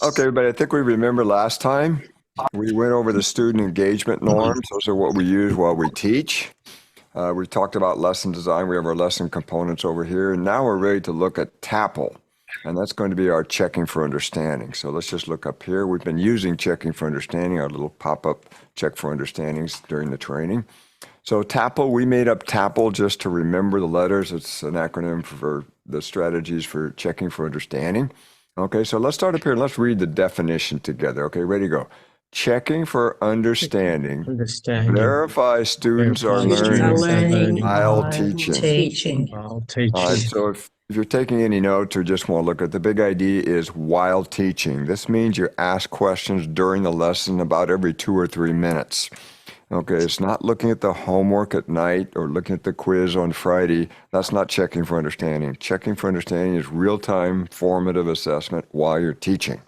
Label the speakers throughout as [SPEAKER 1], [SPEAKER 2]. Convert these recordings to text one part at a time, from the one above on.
[SPEAKER 1] Okay, everybody, I think we remember last time we went over the student engagement norms. Those are what we use while we teach. We talked about lesson design. We have our lesson components over here. And now we're ready to look at tapple. And that's going to be our checking for understanding. So let's just look up here. We've been using checking for understanding, our little pop-up check for understandings during the training. So tapple, we made up tapple just to remember the letters. It's an acronym for the strategies for checking for understanding. Okay, so let's start up here and let's read the definition together. Okay, ready to go. Checking for understanding. Verify students are learning while teaching.
[SPEAKER 2] While
[SPEAKER 1] All right,
[SPEAKER 2] teaching.
[SPEAKER 1] so if you're taking any notes or just want to look at the big idea is while teaching. This means you ask questions during the lesson about every 2 or 3 minutes. Okay, it's not looking at the homework at night or looking at the quiz on Friday. That's not checking for understanding. Checking for understanding is real-time formative assessment while you're teaching.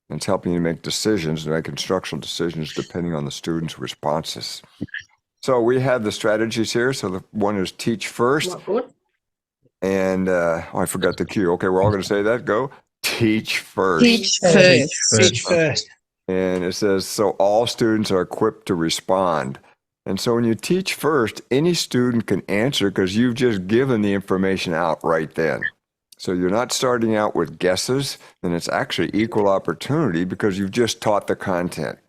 [SPEAKER 1] And it's helping you make decisions, make instructional decisions depending on the student's responses. So we have the strategies here. So the one is teach first. And I forgot the cue. Okay, we're all going to say that. Go. Teach first.
[SPEAKER 3] Teach first.
[SPEAKER 2] Teach first.
[SPEAKER 1] And it says, so all students are equipped to respond. And so when you teach first, any student can answer because you've just given the information out right then. So you're not starting out with guesses, and it's actually equal opportunity because you've just taught the content.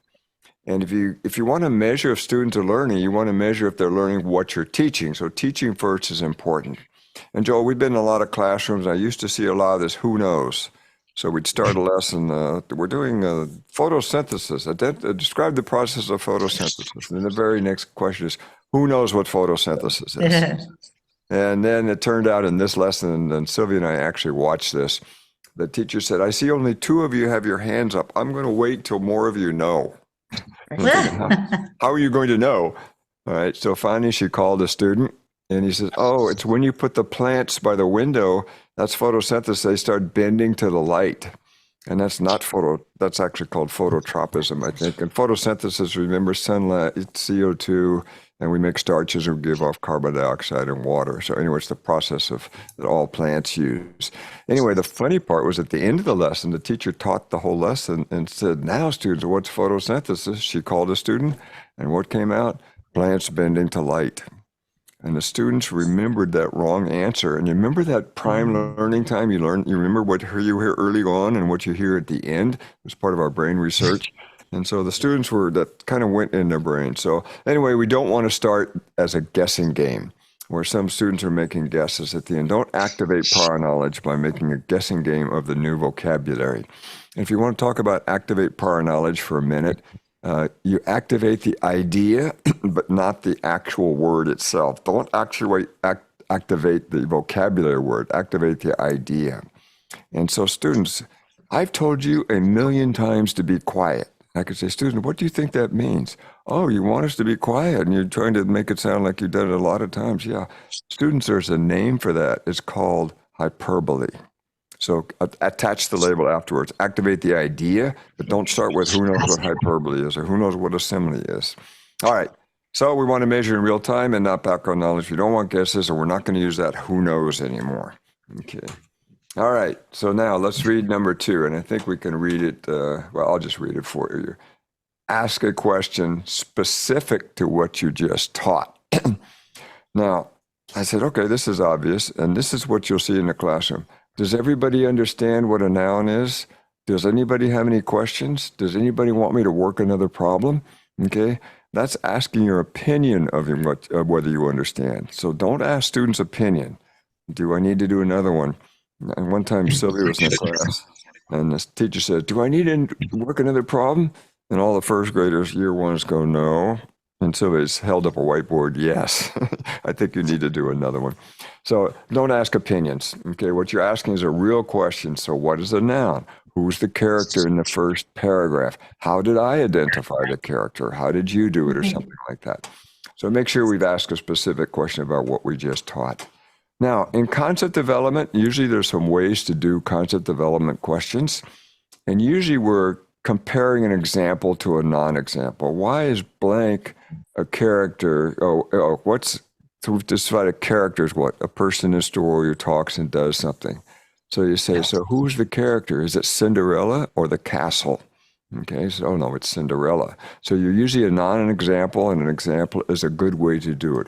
[SPEAKER 1] And if you want to measure if students are learning, you want to measure if they're learning what you're teaching. So teaching first is important. And Joel, we've been in a lot of classrooms. I used to see a lot of this who knows. So we'd start a lesson, we're doing photosynthesis. Describe the process of photosynthesis. And then the very next question is, who knows what photosynthesis is? And then it turned out in this lesson, and Sylvia and I actually watched this, the teacher said, I see only 2 of you have your hands up. I'm going to wait till more of you know. How are you going to know? All right, so finally she called a student. And he says, oh, it's when you put the plants by the window, that's photosynthesis. They start bending to the light. And that's not that's actually called phototropism, I think. And photosynthesis, remember, sunlight, it's CO2, and we make starches and give off carbon dioxide and water. So anyway, it's the process that all plants use. Anyway, the funny part was at the end of the lesson, the teacher taught the whole lesson and said, now, students, what's photosynthesis? She called a student, and what came out? Plants bending to light. And the students remembered that wrong answer. And you remember that prime learning time? You remember what you hear early on and what you hear at the end? It was part of our brain research. And so the students that kind of went in their brain. So anyway, we don't want to start as a guessing game where some students are making guesses at the end. Don't activate prior knowledge by making a guessing game of the new vocabulary. If you want to talk about activate prior knowledge for a minute, you activate the idea, but not the actual word itself. Don't actually activate the vocabulary word, activate the idea. And so students, I've told you 1,000,000 times to be quiet. I could say, student, what do you think that means? Oh, you want us to be quiet and you're trying to make it sound like you've done it a lot of times. Yeah. Students, there's a name for that. It's called hyperbole. So attach the label afterwards. Activate the idea, but don't start with who knows what hyperbole is or who knows what a simile is. All right. So we want to measure in real time and not background knowledge. We don't want guesses, or we're not going to use that who knows anymore. Okay. All right. So now let's read number 2. And I think we can read it. Well, I'll just read it for you. Ask a question specific to what you just taught. Now, I said, okay, this is obvious. And this is what you'll see in the classroom. Does everybody understand what a noun is? Does anybody have any questions? Does anybody want me to work another problem? Okay, that's asking your opinion of whether you understand. So don't ask students' opinion. Do I need to do another one? And one time Sylvia was in the class and the teacher said, do I need to work another problem? And all the first graders, year ones, go, no. And Sylvia's held up a whiteboard, yes. I think you need to do another one. So don't ask opinions. Okay, what you're asking is a real question. So what is a noun? Who's the character in the first paragraph? How did I identify the character? How did you do it, or something like that? So make sure we've asked a specific question about what we just taught. Now, in concept development, usually there's some ways to do concept development questions. And usually we're comparing an example to a non-example. Why is blank a character? So we've decided a character is what? A person in a story who talks and does something. So you say, so who's the character? Is it Cinderella or the castle? Okay, so oh no, it's Cinderella. So you're usually not an example, and an example is a good way to do it.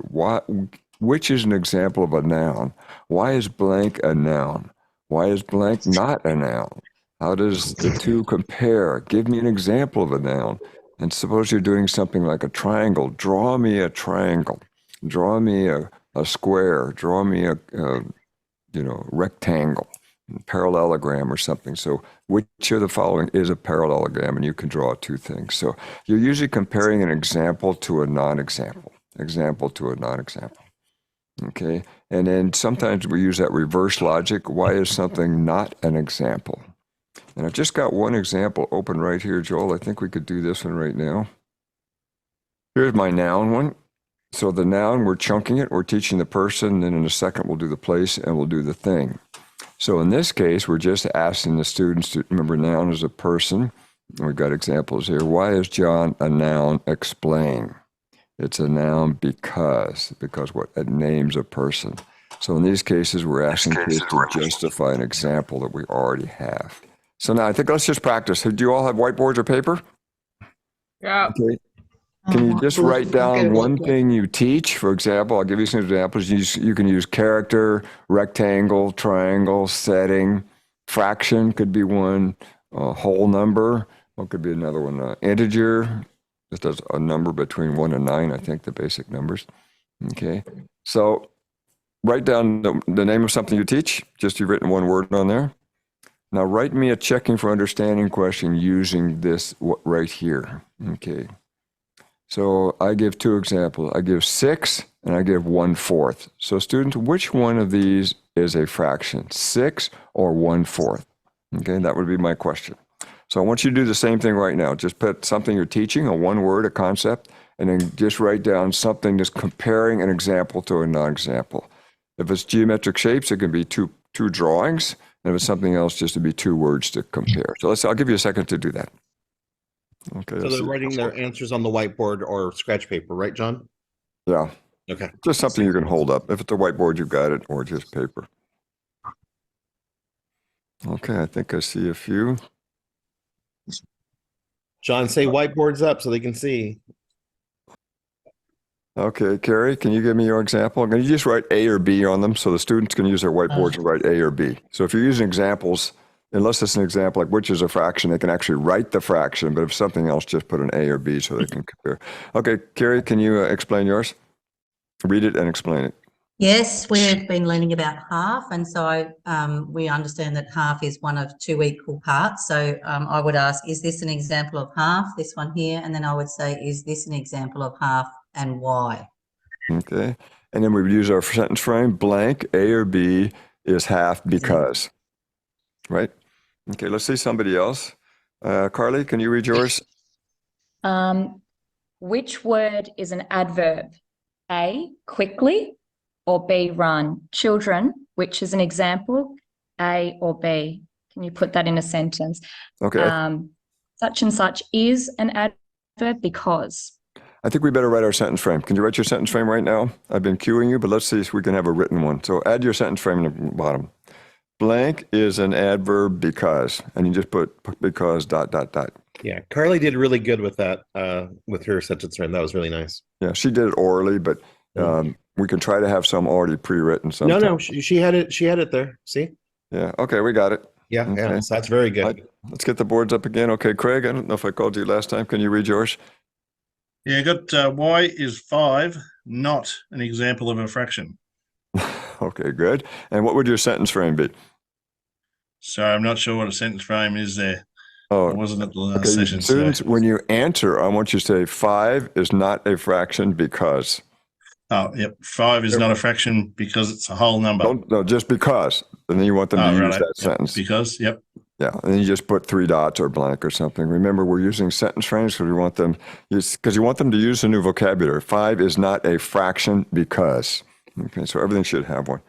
[SPEAKER 1] Which is an example of a noun? Why is blank a noun? Why is blank not a noun? How does the two compare? Give me an example of a noun. And suppose you're doing something like a triangle. Draw me a triangle. Draw me a square. Draw me a rectangle, parallelogram or something. So which of the following is a parallelogram? And you can draw two things. So you're usually comparing an example to a non-example, example to a non-example. Okay. And then sometimes we use that reverse logic. Why is something not an example? And I've just got one example open right here, Joel. I think we could do this one right now. Here's my noun one. So the noun, we're chunking it, we're teaching the person, then in a second we'll do the place and we'll do the thing. So in this case, we're just asking the students to remember noun is a person. We've got examples here. Why is John a noun? Explain. It's a noun because what? It names a person. So in these cases, we're asking kids to justify an example that we already have. So now I think let's just practice. Do you all have whiteboards or paper?
[SPEAKER 2] Yeah.
[SPEAKER 1] Okay. Can you just write down one thing you teach? For example, I'll give you some examples. You can use character, rectangle, triangle, setting, fraction could be one, whole number. What could be another one? Integer, just as a number between 1 and 9, I think the basic numbers. Okay, so write down the name of something you teach. Just you've written one word on there. Now write me a checking for understanding question using this right here. Okay. So I give two examples. I give 6 and I give 1/4. So students, which one of these is a fraction, 6 or 1/4? Okay, that would be my question. So I want you to do the same thing right now. Just put something you're teaching, a one word, a concept, and then just write down something that's comparing an example to a non-example. If it's geometric shapes, it can be two drawings. And if it's something else, just to be 2 words to compare. So I'll give you a second to do that. Okay.
[SPEAKER 3] So they're writing their answers on the whiteboard or scratch paper, right, John?
[SPEAKER 1] Yeah.
[SPEAKER 3] Okay.
[SPEAKER 1] Just something you can hold up. If it's a whiteboard, you've got it, or just paper. Okay, I think I see a few.
[SPEAKER 3] John, say whiteboards up so they can see.
[SPEAKER 1] Okay, Carrie, can you give me your example? Can you just write A or B on them so the students can use their whiteboards to write A or B? So if you're using examples, unless it's an example like which is a fraction, they can actually write the fraction, but if something else, just put an A or B so they can compare. Okay, Carrie, can you explain yours? Read it and explain it.
[SPEAKER 4] Yes, we've been learning about half, and so we understand that half is one of 2 equal parts. So I would ask, is this an example of half, this one here? And then I would say, is this an example of half and why?
[SPEAKER 1] Okay, and then we would use our sentence frame, blank, A or B is half because, right? Okay, let's see somebody else. Carly, can you read yours?
[SPEAKER 2] Which word is an adverb? A, quickly, or B, run? Children, which is an example, A or B? Can you put that in a sentence?
[SPEAKER 1] Okay.
[SPEAKER 2] Such and such is an adverb because.
[SPEAKER 1] I think we better write our sentence frame. Can you write your sentence frame right now? I've been cueing you, but let's see if we can have a written one. So add your sentence frame in the bottom. Blank is an adverb because, and you just put because ...
[SPEAKER 3] Yeah, Carly did really good with that, with her sentence frame. That was really nice.
[SPEAKER 1] Yeah, she did it orally, but we can try to have some already pre-written.
[SPEAKER 3] No, she had it. She had it there. See?
[SPEAKER 1] Yeah. Okay, we got it.
[SPEAKER 3] Yeah,
[SPEAKER 1] okay.
[SPEAKER 3] Yeah. So that's very good.
[SPEAKER 1] Let's get the boards up again. Okay, Craig. I don't know if I called you last time. Can you read yours?
[SPEAKER 5] Yeah, I got y is 5, not an example of a fraction.
[SPEAKER 1] Okay, good. And what would your sentence frame be?
[SPEAKER 5] So I'm not sure what a sentence frame is there.
[SPEAKER 1] Oh,
[SPEAKER 5] I wasn't at the last session.
[SPEAKER 1] Students, when you answer, I want you to say 5 is not a fraction because.
[SPEAKER 5] Oh, yep. 5 is not a fraction because it's a whole number.
[SPEAKER 1] No, just because. And then you want them to use that sentence.
[SPEAKER 5] Because, yep.
[SPEAKER 1] Yeah, and then you just put 3 dots or blank or something. Remember, we're using sentence frames because we want them, because you want them to use the new vocabulary. 5 is not a fraction because. Okay, so everything should have one.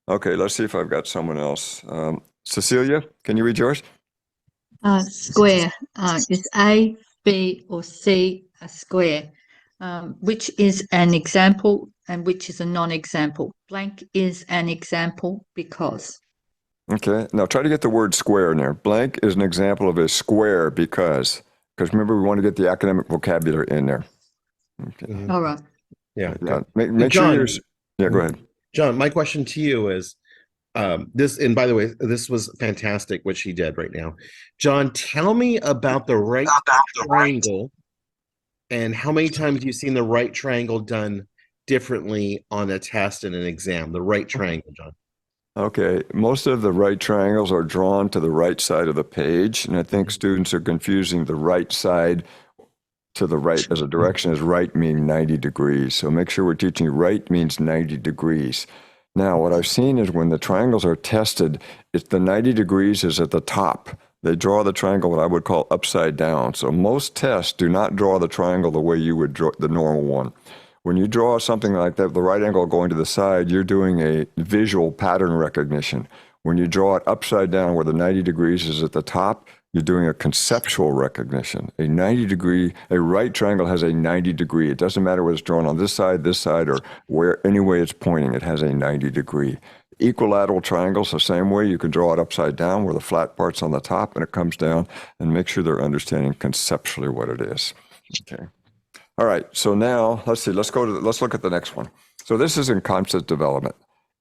[SPEAKER 1] Okay, let's see if I've got someone else. Cecilia, can you read yours?
[SPEAKER 6] Square is A, B, or C a square? Which is an example and which is a non-example? Blank is an example because.
[SPEAKER 1] Okay, now try to get the word square in there. Blank is an example of a square because remember, we want to get the academic vocabulary in there. Okay.
[SPEAKER 3] Mhm.
[SPEAKER 6] All right.
[SPEAKER 3] Yeah.
[SPEAKER 1] Yeah,
[SPEAKER 3] Good.
[SPEAKER 1] make sure
[SPEAKER 3] John,
[SPEAKER 1] you're, yeah, go ahead.
[SPEAKER 3] John, my question to you is this, and by the way, this was fantastic what she did right now. John, tell me about the right triangle and how many times you've seen the right triangle done differently on a test and an exam. The right triangle, John.
[SPEAKER 1] Okay, most of the right triangles are drawn to the right side of the page, and I think students are confusing the right side to the right as a direction as right meaning 90 degrees. So make sure we're teaching right means 90 degrees. Now, what I've seen is when the triangles are tested, it's the 90 degrees is at the top. They draw the triangle what I would call upside down. So most tests do not draw the triangle the way you would draw the normal one. When you draw something like that, the right angle going to the side, you're doing a visual pattern recognition. When you draw it upside down where the 90 degrees is at the top, you're doing a conceptual recognition. A right triangle has a 90 degree. It doesn't matter whether it's drawn on this side, or where any way it's pointing, it has a 90 degree. Equilateral triangles, the same way, you can draw it upside down where the flat part's on the top and it comes down, and make sure they're understanding conceptually what it is. Okay. All right, so now let's see, let's look at the next one. So this is in concept development.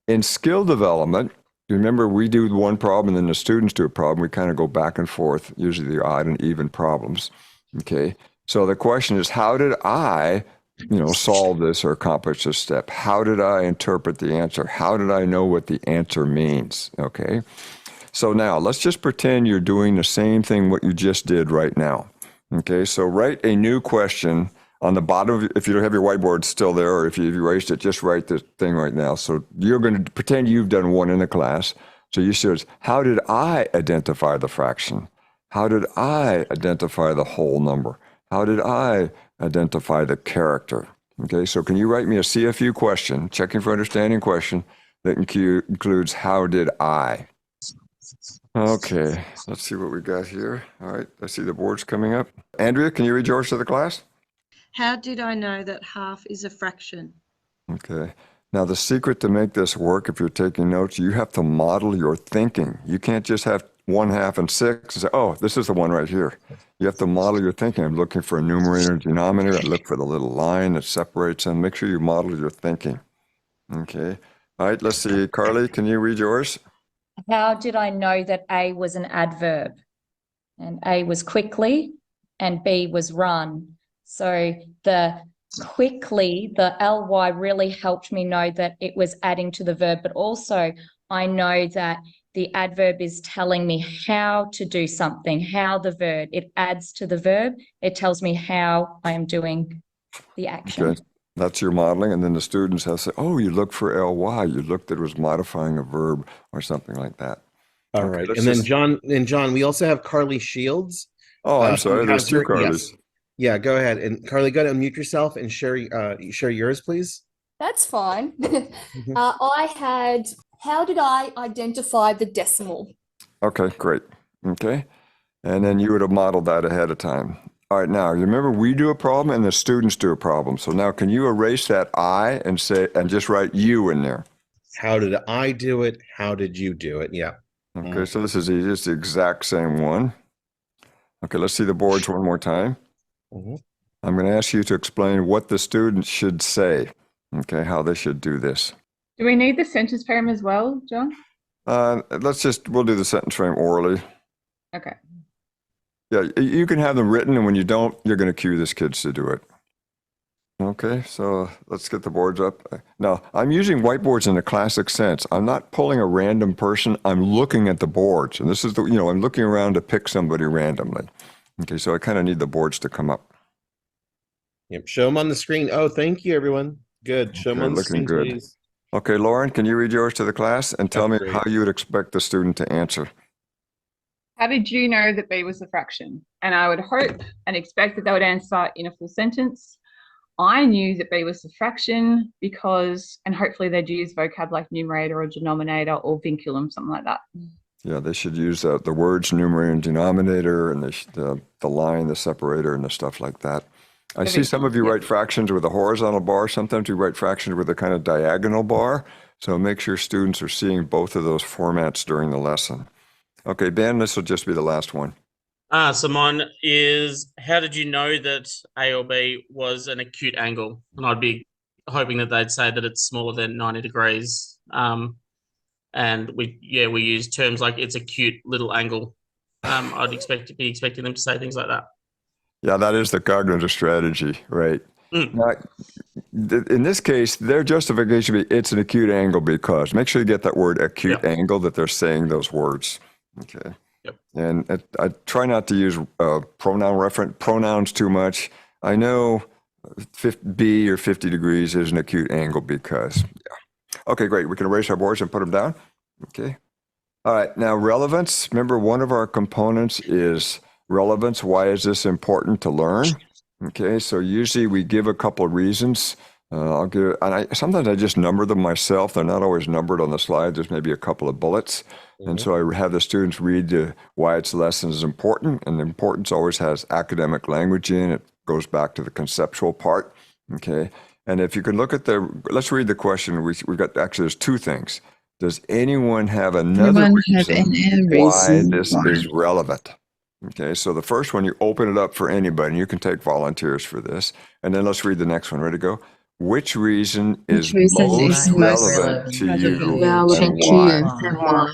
[SPEAKER 1] In skill development, remember we do one problem and then the students do a problem. We kind of go back and forth, usually the odd and even problems. Okay, so the question is, how did I, solve this or accomplish this step? How did I interpret the answer? How did I know what the answer means? Okay, so now let's just pretend you're doing the same thing what you just did right now. Okay, so write a new question on the bottom. If you don't have your whiteboard still there, or if you've erased it, just write the thing right now. So you're going to pretend you've done one in the class. So you should, how did I identify the fraction? How did I identify the whole number? How did I identify the character? Okay, so can you write me a CFU question, checking for understanding question, that includes how did I? Okay, let's see what we got here. All right, I see the board's coming up. Andrea, can you read yours to the class?
[SPEAKER 7] How did I know that half is a fraction?
[SPEAKER 1] Okay. Now, the secret to make this work, if you're taking notes, you have to model your thinking. You can't just have 1/2 and 6 and say, oh, this is the one right here. You have to model your thinking. I'm looking for a numerator and denominator. I look for the little line that separates them. Make sure you model your thinking. Okay. All right, let's see. Carly, can you read yours?
[SPEAKER 2] How did I know that A was an adverb? And A was quickly and B was run. So the quickly, the ly really helped me know that it was adding to the verb, but also I know that the adverb is telling me how to do something, how the verb, it adds to the verb. It tells me how I am doing the action.
[SPEAKER 1] Okay. That's your modeling. And then the students have to say, oh, you look for ly. You looked that it was modifying a verb or something like that.
[SPEAKER 3] All
[SPEAKER 1] Okay,
[SPEAKER 3] right.
[SPEAKER 1] let's
[SPEAKER 3] And then
[SPEAKER 1] just-
[SPEAKER 3] John, we also have Carly Shields.
[SPEAKER 1] Oh, I'm
[SPEAKER 3] who
[SPEAKER 1] sorry. There's
[SPEAKER 3] has
[SPEAKER 1] two
[SPEAKER 3] her-
[SPEAKER 1] Carlys.
[SPEAKER 3] yes. Yeah, go ahead. And Carly, go ahead and unmute yourself and share yours, please.
[SPEAKER 8] That's fine. I had, how did I identify the decimal?
[SPEAKER 1] Okay, great. Okay. And then you would have modeled that ahead of time. All right, now, you remember we do a problem and the students do a problem. So now can you erase that I and just write you in there?
[SPEAKER 3] How did I do it? How did you do it? Yeah.
[SPEAKER 1] Okay, so this is easy. It's the exact same one. Okay, let's see the boards one more time.
[SPEAKER 3] Mhm.
[SPEAKER 1] I'm going to ask you to explain what the students should say. Okay, how they should do this.
[SPEAKER 9] Do we need the sentence frame as well, John?
[SPEAKER 1] We'll do the sentence frame orally.
[SPEAKER 9] Okay.
[SPEAKER 1] Yeah, you can have them written, and when you don't, you're going to cue these kids to do it. Okay, so let's get the boards up. Now, I'm using whiteboards in the classic sense. I'm not pulling a random person. I'm looking at the boards. And this is I'm looking around to pick somebody randomly. Okay, so I kind of need the boards to come up.
[SPEAKER 3] Yep. Show them on the screen. Oh, thank you, everyone. Good. Show them
[SPEAKER 1] Okay,
[SPEAKER 3] on the
[SPEAKER 1] looking
[SPEAKER 3] screen,
[SPEAKER 1] good.
[SPEAKER 3] please.
[SPEAKER 1] Okay, Lauren, can you read yours to the class and tell me
[SPEAKER 3] That's
[SPEAKER 1] how
[SPEAKER 3] great.
[SPEAKER 1] you would expect the student to answer?
[SPEAKER 9] How did you know that B was a fraction? And I would hope and expect that they would answer in a full sentence. I knew that B was a fraction because, and hopefully they'd use vocab like numerator or denominator or vinculum, something like that.
[SPEAKER 1] Yeah, they should use the words numerator and denominator and the line, the separator, and the stuff like that. I see some of you write fractions with a horizontal bar. Sometimes you write fractions with a kind of diagonal bar. So make sure students are seeing both of those formats during the lesson. Okay, Ben, this will just be the last one.
[SPEAKER 10] So mine is, how did you know that A or B was an acute angle? And I'd be hoping that they'd say that it's smaller than 90 degrees. And we use terms like it's a cute little angle. I'd be expecting them to say things like that.
[SPEAKER 1] Yeah, that is the cognitive strategy, right? Now, in this case, their justification would be it's an acute angle because. Make sure you get that word acute angle, that they're saying those words. Okay.
[SPEAKER 10] Yep.
[SPEAKER 1] And I try not to use pronouns too much. I know B or 50 degrees is an acute angle because. Yeah. Okay, great. We can erase our boards and put them down. Okay. All right. Now, relevance. Remember, one of our components is relevance. Why is this important to learn? Okay. So usually we give a couple of reasons. Sometimes I just number them myself. They're not always numbered on the slide. There's maybe a couple of bullets. And so I have the students read why its lesson is important. And the importance always has academic language in it. Goes back to the conceptual part. Okay. And if you can look at let's read the question. We've got, actually, there's two things. Does anyone have another reason why this is relevant? Okay, so the first one, you open it up for anybody, and you can take volunteers for this. And then let's read the next one. Ready to go? Which reason is most relevant to you and why?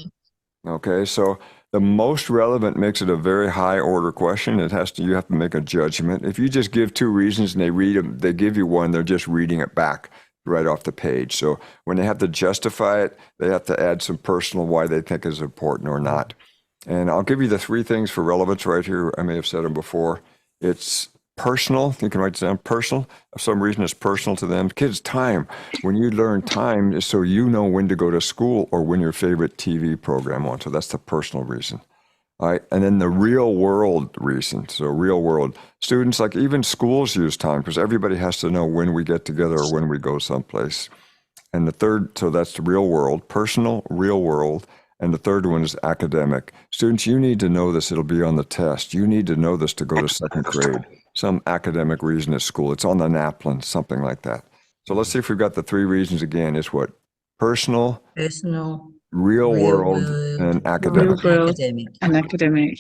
[SPEAKER 1] Okay, so the most relevant makes it a very high order question. You have to make a judgment. If you just give two reasons and they read them, they give you one, they're just reading it back right off the page. So when they have to justify it, they have to add some personal why they think is important or not. And I'll give you the three things for relevance right here. I may have said them before. It's personal. You can write it down. Personal. For some reason, it's personal to them. Kids, time. When you learn time is so you know when to go to school or when your favorite TV program on. So that's the personal reason. All right. And then the real world reason. So real world. Students, like even schools use time because everybody has to know when we get together or when we go someplace. And the third, so that's the real world, personal, real world. And the third one is academic. Students, you need to know this. It'll be on the test. You need to know this to go to second grade. Some academic reason at school. It's on the napkin, something like that. So let's see if we've got the three reasons again. It's what? Personal, real world, and academic.
[SPEAKER 9] And academic.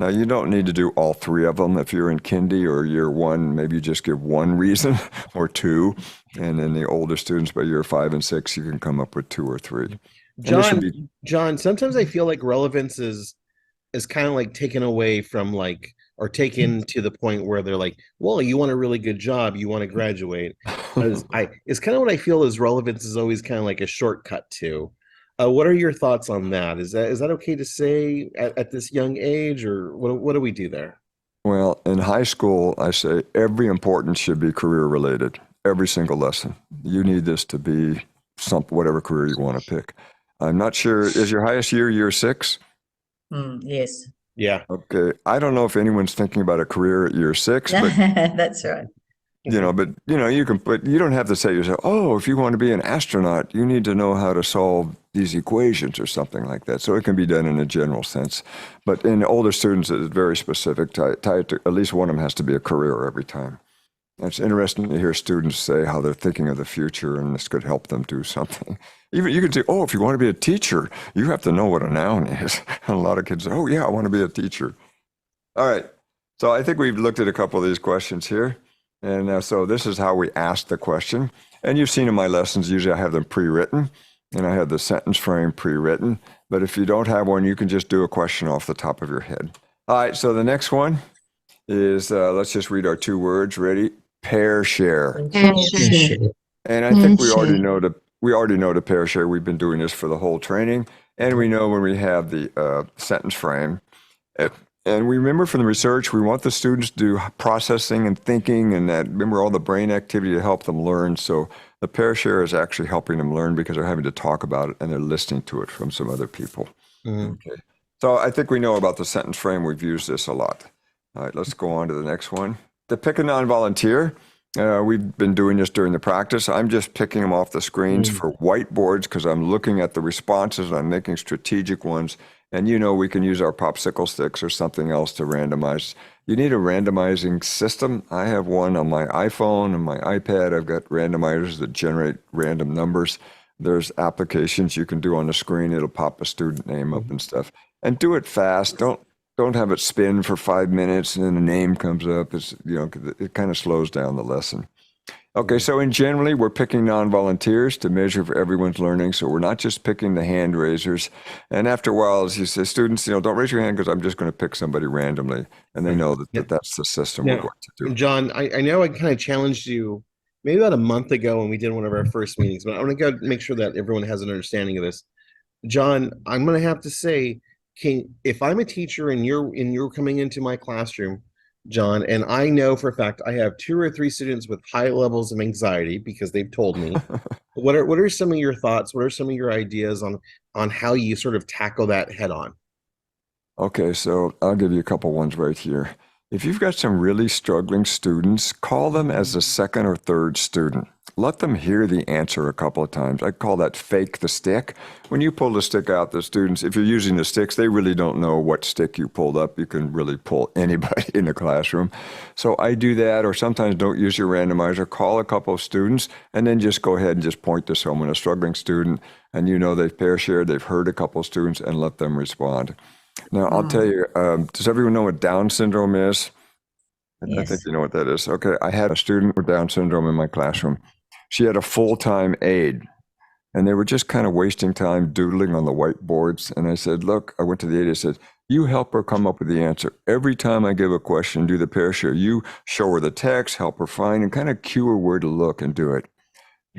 [SPEAKER 1] Now, you don't need to do all three of them. If you're in kindy or year one, maybe you just give one reason or two. And then the older students by year 5 and 6, you can come up with 2 or 3.
[SPEAKER 3] John, sometimes I feel like relevance is kind of like taken away from or taken to the point where they're like, well, you want a really good job, you want to graduate. It's kind of what I feel is relevance is always kind of like a shortcut to. What are your thoughts on that? Is that okay to say at this young age, or what do we do there?
[SPEAKER 1] Well, in high school, I say every importance should be career related. Every single lesson. You need this to be whatever career you want to pick. I'm not sure. Is your highest year 6?
[SPEAKER 4] Yes.
[SPEAKER 3] Yeah.
[SPEAKER 1] Okay. I don't know if anyone's thinking about a career at year 6, but
[SPEAKER 4] That's right.
[SPEAKER 1] you don't have to say to yourself, oh, if you want to be an astronaut, you need to know how to solve these equations or something like that. So it can be done in a general sense. But in older students, it's very specific. Tied to, at least one of them has to be a career every time. It's interesting to hear students say how they're thinking of the future, and this could help them do something. Even you could say, oh, if you want to be a teacher, you have to know what a noun is. And a lot of kids say, oh, yeah, I want to be a teacher. All right. So I think we've looked at a couple of these questions here. And so this is how we ask the question. And you've seen in my lessons, usually I have them pre-written, and I have the sentence frame pre-written. But if you don't have one, you can just do a question off the top of your head. All right. So the next one is, let's just read our 2 words. Ready? Pair share. And I think we already know the pair share. We've been doing this for the whole training, and we know when we have the sentence frame. And we remember from the research, we want the students to do processing and thinking, and that remember all the brain activity to help them learn. So the pair share is actually helping them learn because they're having to talk about it and they're listening to it from some other people. Okay. So I think we know about the sentence frame. We've used this a lot. All right, let's go on to the next one. To pick a non-volunteer, we've been doing this during the practice. I'm just picking them off the screens for whiteboards because I'm looking at the responses and I'm making strategic ones. And we can use our popsicle sticks or something else to randomize. You need a randomizing system. I have one on my iPhone and my iPad. I've got randomizers that generate random numbers. There's applications you can do on the screen. It'll pop a student name up and stuff. And do it fast. Don't have it spin for 5 minutes and then a name comes up. It's it kind of slows down the lesson. Okay, so in generally, we're picking non-volunteers to measure for everyone's learning. So we're not just picking the hand raisers. And after a while, as you say, students, don't raise your hand because I'm just going to pick somebody randomly. And they know that that's the system we're going to do.
[SPEAKER 3] John, I know I kind of challenged you maybe about a month ago when we did one of our first meetings, but I want to go make sure that everyone has an understanding of this. John, I'm going to have to say, if I'm a teacher and you're coming into my classroom, John, and I know for a fact I have 2 or 3 students with high levels of anxiety because they've told me. What are some of your thoughts? What are some of your ideas on how you sort of tackle that head on?
[SPEAKER 1] Okay, so I'll give you a couple ones right here. If you've got some really struggling students, call them as a second or third student. Let them hear the answer a couple of times. I call that fake the stick. When you pull the stick out, the students, if you're using the sticks, they really don't know what stick you pulled up. You can really pull anybody in the classroom. So I do that, or sometimes don't use your randomizer. Call a couple of students, and then just go ahead and just point to someone, a struggling student, and they've pair shared, they've heard a couple of students, and let them respond. Now, I'll tell you, does everyone know what Down syndrome is? I think you know what that is. Okay, I had a student with Down syndrome in my classroom. She had a full-time aide, and they were just kind of wasting time doodling on the whiteboards. And I said, look, I went to the aide, I said, you help her come up with the answer. Every time I give a question, do the pair share. You show her the text, help her find, and kind of cue her where to look and do it.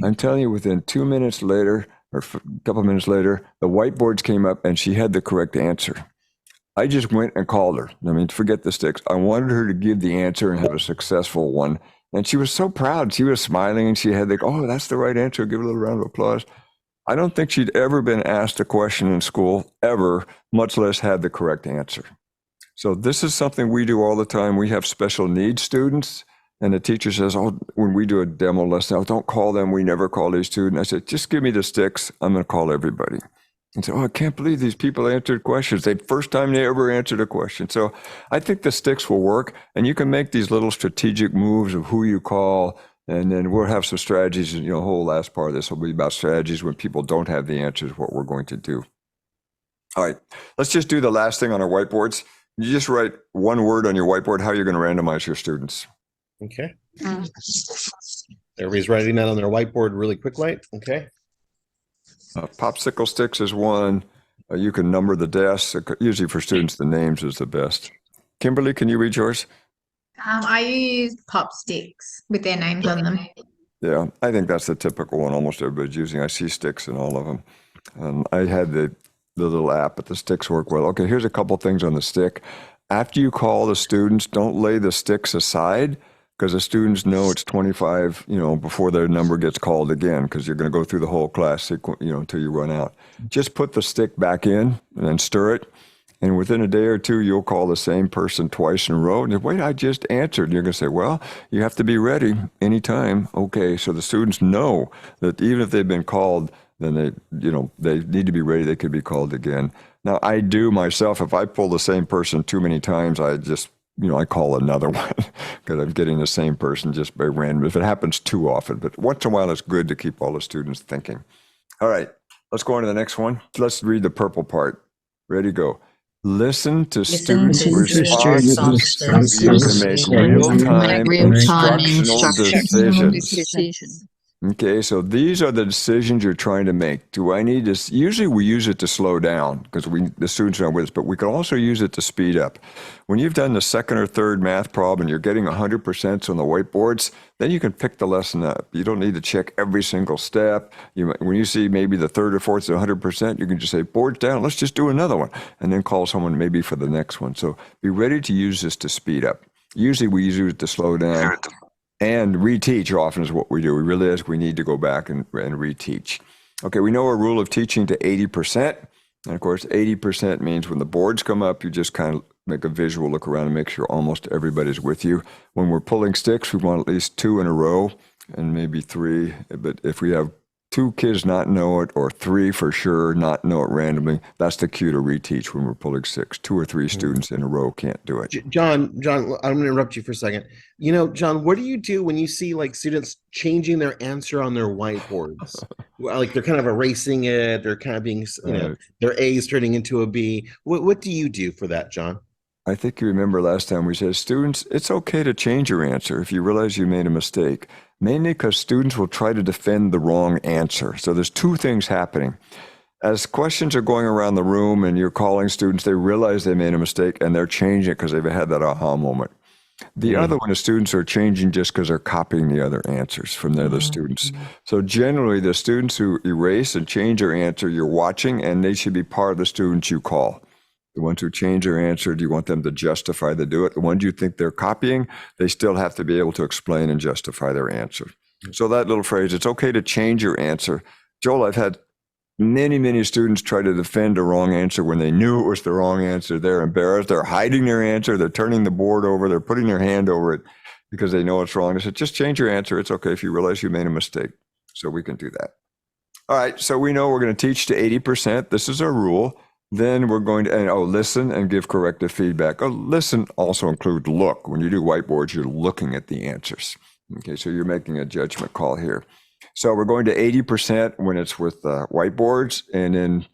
[SPEAKER 1] I'm telling you, within 2 minutes later, or a couple of minutes later, the whiteboards came up and she had the correct answer. I just went and called her. I mean, forget the sticks. I wanted her to give the answer and have a successful one. And she was so proud. She was smiling and she had oh, that's the right answer. Give her a little round of applause. I don't think she'd ever been asked a question in school, ever, much less had the correct answer. So this is something we do all the time. We have special needs students. And the teacher says, oh, when we do a demo lesson, oh, don't call them. We never call these students. I said, just give me the sticks. I'm going to call everybody. And say, oh, I can't believe these people answered questions. The first time they ever answered a question. So I think the sticks will work. And you can make these little strategic moves of who you call. And then we'll have some strategies. The whole last part of this will be about strategies when people don't have the answers, what we're going to do. All right, let's just do the last thing on our whiteboards. You just write one word on your whiteboard, how you're going to randomize your students.
[SPEAKER 3] Okay. Everybody's writing that on their whiteboard really quick, light. Okay.
[SPEAKER 1] Popsicle sticks is one. You can number the desks. Usually for students, the names is the best. Kimberly, can you read yours?
[SPEAKER 11] I use pop sticks with their names on them.
[SPEAKER 1] Yeah, I think that's the typical one almost everybody's using. I see sticks in all of them. I had the little app, but the sticks work well. Okay, here's a couple things on the stick. After you call the students, don't lay the sticks aside, because the students know it's 25, before their number gets called again, because you're going to go through the whole class, until you run out. Just put the stick back in and then stir it. And within a day or two, you'll call the same person twice in a row. And wait, I just answered. And you're going to say, well, you have to be ready anytime. Okay, so the students know that even if they've been called, then they need to be ready. They could be called again. Now, I do myself, if I pull the same person too many times, I just I call another one because I'm getting the same person just by random. If it happens too often, but once in a while, it's good to keep all the students thinking. All right, let's go on to the next one. Let's read the purple part. Ready, go. Listen to students' responses so you can make real-time instructional decisions. Okay, so these are the decisions you're trying to make. Do I need this? Usually we use it to slow down because the students are not with us, but we can also use it to speed up. When you've done the second or third math problem and you're getting 100% on the whiteboards, then you can pick the lesson up. You don't need to check every single step. When you see maybe the third or fourth is 100%, you can just say, boards down, let's just do another one, and then call someone maybe for the next one. So be ready to use this to speed up. Usually we use it to slow down. And reteach often is what we do. We realize we need to go back and reteach. Okay, we know a rule of teaching to 80%. And of course, 80% means when the boards come up, you just kind of make a visual look around and make sure almost everybody's with you. When we're pulling sticks, we want at least 2 in a row and maybe 3. But if we have 2 kids not know it, or 3 for sure not know it randomly, that's the cue to reteach when we're pulling 6. 2 or 3 students in a row can't do it.
[SPEAKER 3] John, I'm going to interrupt you for a second. You know, John, what do you do when you see like students changing their answer on their whiteboards? Like they're kind of erasing it, they're kind of being, you know, their A is turning into a B. What do you do for that, John?
[SPEAKER 1] I think you remember last time we said, students, it's okay to change your answer if you realize you made a mistake, mainly because students will try to defend the wrong answer. So there's 2 things happening. As questions are going around the room and you're calling students, they realize they made a mistake and they're changing it because they've had that aha moment. The other one is students are changing just because they're copying the other answers from the other students. So generally, the students who erase and change their answer, you're watching, and they should be part of the students you call. The ones who change their answer, do you want them to justify they do it? The ones you think they're copying, they still have to be able to explain and justify their answer. So that little phrase, it's okay to change your answer. Joel, I've had many students try to defend a wrong answer when they knew it was the wrong answer. They're embarrassed. They're hiding their answer. They're turning the board over. They're putting their hand over it because they know it's wrong. I said, just change your answer. It's okay if you realize you made a mistake. So we can do that. All right. So we know we're going to teach to 80%. This is our rule. Then we're going to, listen and give corrective feedback. Listen also include look. When you do whiteboards, you're looking at the answers. Okay. So you're making a judgment call here. So we're going to 80% when it's with whiteboards, and then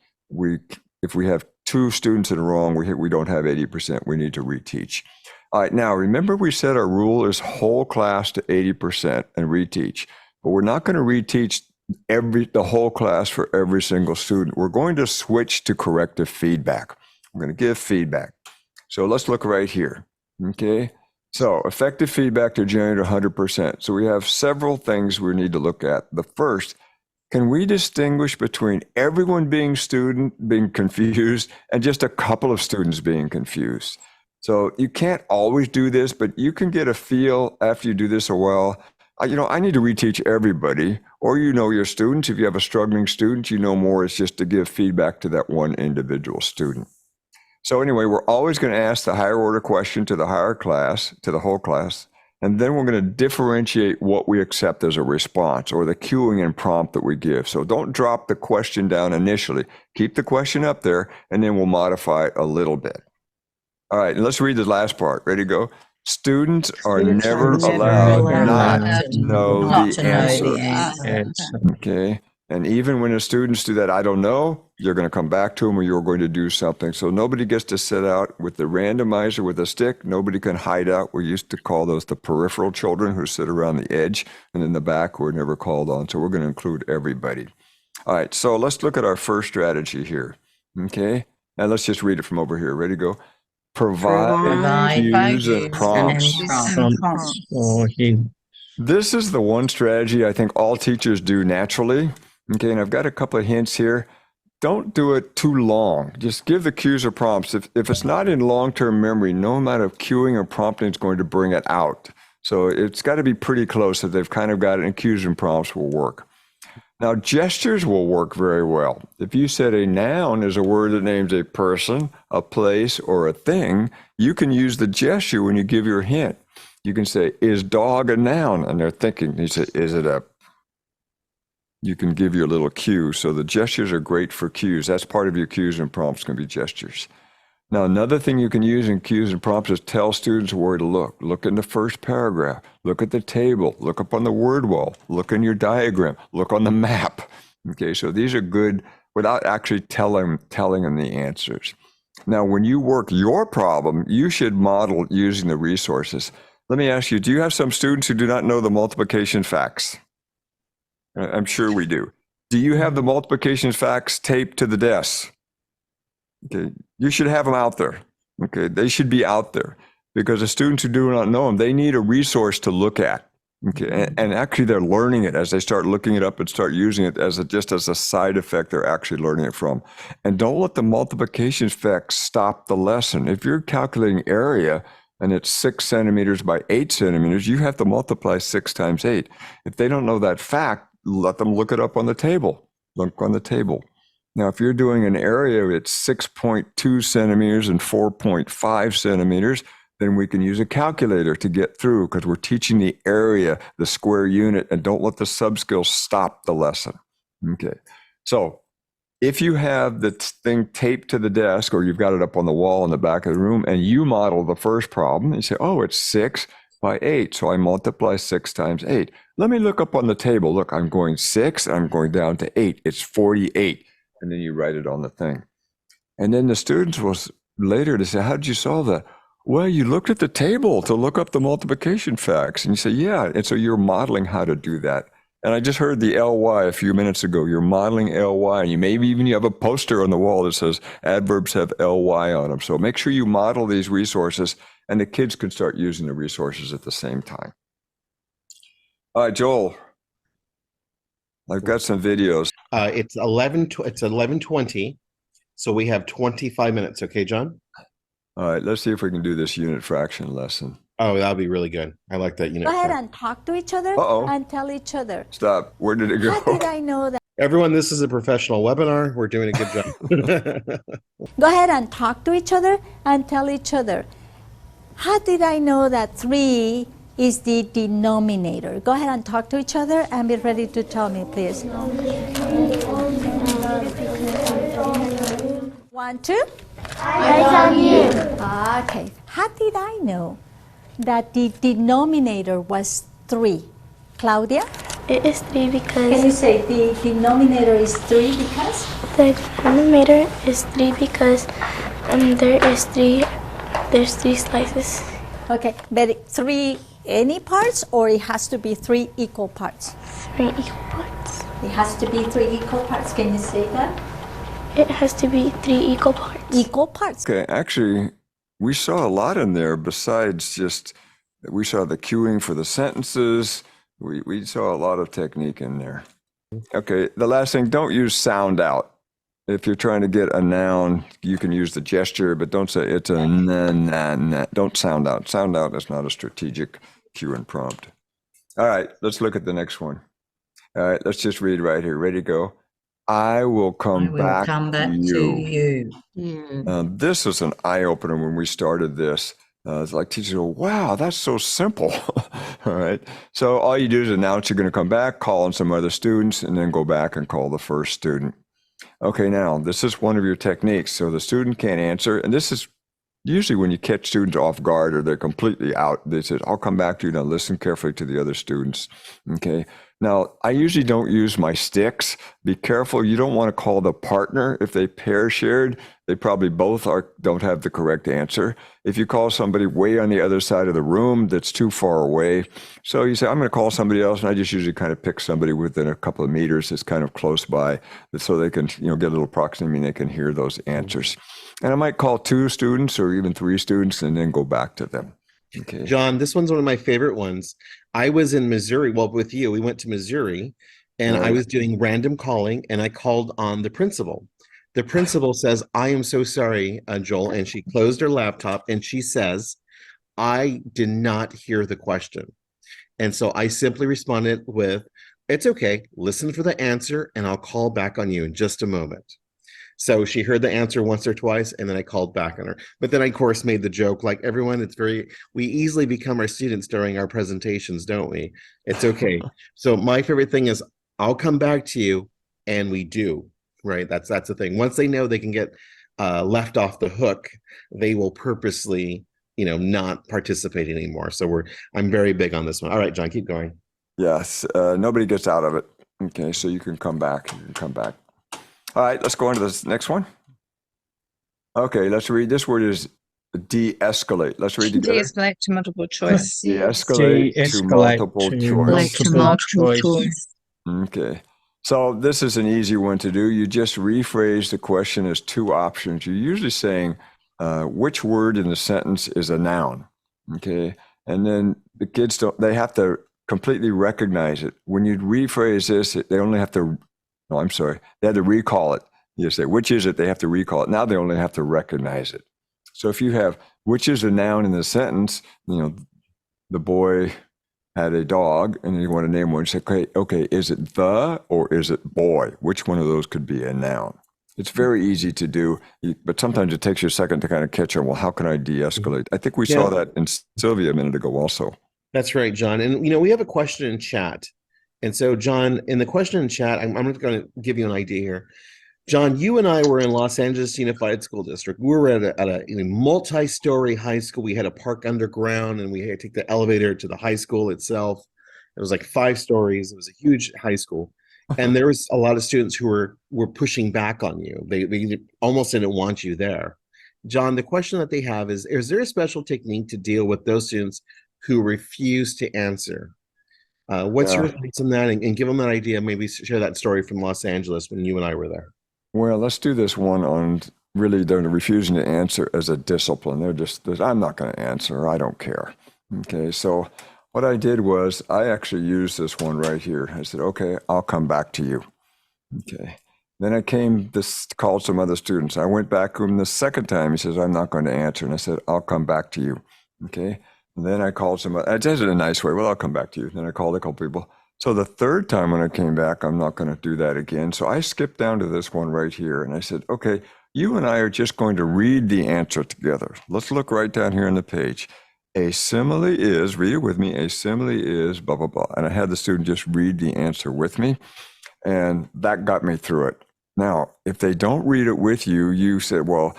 [SPEAKER 1] if we have 2 students in a row, we don't have 80%. We need to reteach. All right, now remember we said our rule is whole class to 80% and reteach, but we're not going to reteach the whole class for every single student. We're going to switch to corrective feedback. We're going to give feedback. So let's look right here. Okay. So effective feedback to generate 100%. So we have several things we need to look at. The first, can we distinguish between everyone being confused and just a couple of students being confused? So you can't always do this, but you can get a feel after you do this a while. I need to reteach everybody, or your students. If you have a struggling student, more is just to give feedback to that one individual student. So anyway, we're always going to ask the higher order question to the higher class, to the whole class, and then we're going to differentiate what we accept as a response or the cueing and prompt that we give. So don't drop the question down initially. Keep the question up there, and then we'll modify it a little bit. All right, and let's read the last part. Ready to go? Students are never allowed not to know the answer. Okay. And even when the students do that, I don't know, you're going to come back to them or you're going to do something. So nobody gets to sit out with the randomizer with a stick. Nobody can hide out. We used to call those the peripheral children who sit around the edge, and in the back we're never called on. So we're going to include everybody. All right, so let's look at our first strategy here. Okay, and let's just read it from over here. Ready to go? Provide cues and prompts. This is the one strategy I think all teachers do naturally. Okay, and I've got a couple of hints here. Don't do it too long. Just give the cues or prompts. If it's not in long-term memory, no amount of cueing or prompting is going to bring it out. So it's got to be pretty close that they've kind of got it, and cues and prompts will work. Now, gestures will work very well. If you said a noun is a word that names a person, a place, or a thing, you can use the gesture when you give your hint. You can say, is dog a noun? And they're thinking, you say, is it a? You can give your little cue. So the gestures are great for cues. That's part of your cues and prompts can be gestures. Now, another thing you can use in cues and prompts is tell students where to look. Look in the first paragraph. Look at the table. Look up on the word wall. Look in your diagram. Look on the map. Okay, so these are good without actually telling them the answers. Now, when you work your problem, you should model using the resources. Let me ask you, do you have some students who do not know the multiplication facts? I'm sure we do. Do you have the multiplication facts taped to the desk? Okay, you should have them out there. Okay, they should be out there because the students who do not know them, they need a resource to look at. Okay, and actually they're learning it as they start looking it up and start using it just as a side effect they're actually learning it from. And don't let the multiplication facts stop the lesson. If you're calculating area and it's 6 centimeters by 8 centimeters, you have to multiply 6 times 8. If they don't know that fact, let them look it up on the table. Look on the table. Now, if you're doing an area, it's 6.2 centimeters and 4.5 centimeters, then we can use a calculator to get through because we're teaching the area, the square unit, and don't let the sub-skills stop the lesson. Okay. So if you have the thing taped to the desk or you've got it up on the wall in the back of the room and you model the first problem, you say, oh, it's 6 by 8. So I multiply 6 times 8. Let me look up on the table. Look, I'm going 6, I'm going down to 8. It's 48. And then you write it on the thing. And then the students will later to say, how did you solve that? Well, you looked at the table to look up the multiplication facts. And you say, yeah. And so you're modeling how to do that. And I just heard the LY a few minutes ago. You're modeling LY. And you maybe even you have a poster on the wall that says adverbs have LY on them. So make sure you model these resources and the kids can start using the resources at the same time. All right, Joel, I've got some videos.
[SPEAKER 3] It's 11:20. So we have 25 minutes. Okay, John?
[SPEAKER 1] All right, let's see if we can do this unit fraction lesson.
[SPEAKER 3] Oh, that'll be really good. I like that unit.
[SPEAKER 8] Go ahead and talk to each other and tell each other.
[SPEAKER 1] Stop. Where did it go?
[SPEAKER 8] How did I know that?
[SPEAKER 3] Everyone, this is a professional webinar. We're doing a good job.
[SPEAKER 8] Go ahead and talk to each other and tell each other. How did I know that 3 is the denominator? Go ahead and talk to each other and be ready to tell me, please. 1, 2.
[SPEAKER 12] Eyes on you.
[SPEAKER 8] Okay. How did I know that the denominator was 3? Claudia?
[SPEAKER 12] It is 3 because...
[SPEAKER 8] Can you say the denominator is 3 because?
[SPEAKER 12] The denominator is 3 because there's 3 slices.
[SPEAKER 8] Okay, but 3 any parts or it has to be 3 equal parts?
[SPEAKER 12] 3 equal parts.
[SPEAKER 8] It has to be 3 equal parts. Can you say that?
[SPEAKER 12] It has to be 3 equal parts.
[SPEAKER 8] Equal parts.
[SPEAKER 1] Okay, actually, we saw a lot in there besides just, we saw the cueing for the sentences. We saw a lot of technique in there. Okay, the last thing, don't use sound out. If you're trying to get a noun, you can use the gesture, but don't say it's a na, na, na. Don't sound out. Sound out is not a strategic cue and prompt. All right, let's look at the next one. All right, let's just read right here. Ready to go? I will come back to you. This is an eye-opener when we started this. It's like teachers go, wow, that's so simple. All right. So all you do is announce you're going to come back, call on some other students, and then go back and call the first student. Okay, now this is one of your techniques. So the student can't answer. And this is usually when you catch students off guard or they're completely out. They said, I'll come back to you. Now listen carefully to the other students. Okay. Now, I usually don't use my sticks. Be careful. You don't want to call the partner. If they pair shared, they probably both don't have the correct answer. If you call somebody way on the other side of the room, that's too far away. So you say, I'm going to call somebody else. And I just usually kind of pick somebody within a couple of meters that's kind of close by so they can, get a little proximity and they can hear those answers. And I might call 2 students or even 3 students and then go back to them. Okay.
[SPEAKER 3] John, this one's one of my favorite ones. I was in Missouri. Well, with you, we went to Missouri and I was doing random calling and I called on the principal. The principal says, I am so sorry, Joel. And she closed her laptop and she says, I did not hear the question. And so I simply responded with, it's okay. Listen for the answer and I'll call back on you in just a moment. So she heard the answer once or twice, and then I called back on her. But then I, of course, made the joke, like everyone, we easily become our students during our presentations, don't we? It's okay. So my favorite thing is I'll come back to you, and we do, right? That's the thing. Once they know they can get left off the hook, they will purposely, not participate anymore. So I'm very big on this one. All right, John, keep going.
[SPEAKER 1] Yes, nobody gets out of it. Okay, so you can come back. All right, let's go on to this next one. Okay, let's read. This word is de-escalate. Let's read together.
[SPEAKER 13] De-escalate to multiple choice.
[SPEAKER 1] De-escalate to multiple choice. Okay, so this is an easy one to do. You just rephrase the question as 2 options. You're usually saying which word in the sentence is a noun. Okay, and then the kids they have to completely recognize it. When you rephrase this, they only have to. No, I'm sorry. They had to recall it. You say, which is it? They have to recall it. Now they only have to recognize it. So if you have, which is a noun in the sentence, the boy had a dog, and you want to name one, say, okay, is it the or is it boy? Which one of those could be a noun? It's very easy to do, but sometimes it takes you a second to kind of catch on, well, how can I de-escalate? I think we saw that in Sylvia a minute ago also.
[SPEAKER 3] That's right, John. And, we have a question in chat. And so, John, in the question in chat, I'm going to give you an idea here. John, you and I were in Los Angeles Unified School District. We were at a multi-story high school. We had to park underground, and we had to take the elevator to the high school itself. It was like 5 stories. It was a huge high school. And there was a lot of students who were pushing back on you. They almost didn't want you there. John, the question that they have is there a special technique to deal with those students who refuse to answer? What's your thoughts on that? And give them an idea, maybe share that story from Los Angeles when you and I were there.
[SPEAKER 1] Well, let's do this one on really they're refusing to answer as a discipline. I'm not going to answer. I don't care. Okay, so what I did was I actually used this one right here. I said, okay, I'll come back to you. Okay. Then I called some other students. I went back to him the second time. He says, I'm not going to answer. And I said, I'll come back to you. Okay. And then I called I did it in a nice way. Well, I'll come back to you. Then I called a couple people. So the third time when I came back, I'm not going to do that again. So I skipped down to this one right here. And I said, okay, you and I are just going to read the answer together. Let's look right down here on the page. A simile is, read it with me, a simile is blah, blah, blah. And I had the student just read the answer with me. And that got me through it. Now, if they don't read it with you, you said, well,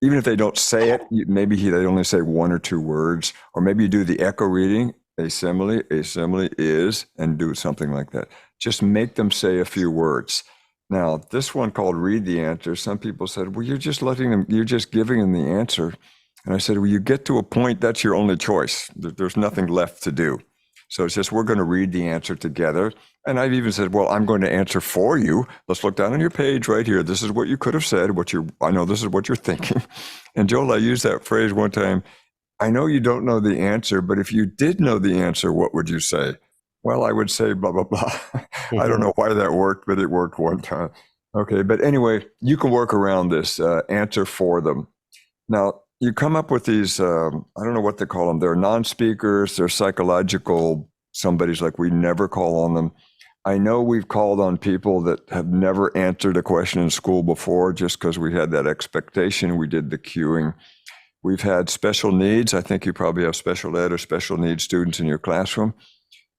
[SPEAKER 1] even if they don't say it, maybe they only say 1 or 2 words, or maybe you do the echo reading, a simile is, and do something like that. Just make them say a few words. Now, this one called read the answer, some people said, well, you're just giving them the answer. And I said, well, you get to a point, that's your only choice. There's nothing left to do. So it's just, we're going to read the answer together. And I've even said, well, I'm going to answer for you. Let's look down on your page right here. This is what you could have said, I know this is what you're thinking. And Joel, I used that phrase one time. I know you don't know the answer, but if you did know the answer, what would you say? Well, I would say blah, blah, blah. I don't know why that worked, but it worked one time. Okay, but anyway, you can work around this, answer for them. Now, you come up with these, I don't know what they call them. They're non-speakers, they're psychological, somebody's like, we never call on them. I know we've called on people that have never answered a question in school before just because we had that expectation. We did the cueing. We've had special needs. I think you probably have special ed or special needs students in your classroom.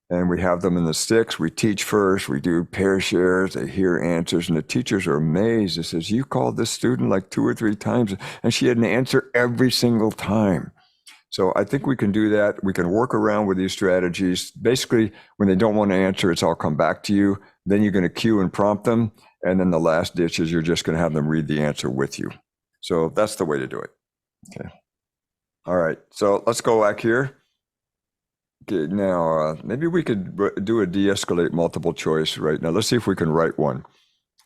[SPEAKER 1] And we have them in the sticks. We teach first. We do pair shares. They hear answers. And the teachers are amazed. It says, you called this student like 2 or 3 times, and she had an answer every single time. So I think we can do that. We can work around with these strategies. Basically, when they don't want to answer, it's I'll come back to you. Then you're going to cue and prompt them. And then the last ditch is you're just going to have them read the answer with you. So that's the way to do it. Okay. All right. So let's go back here. Okay, now maybe we could do a de-escalate multiple choice right now. Let's see if we can write one.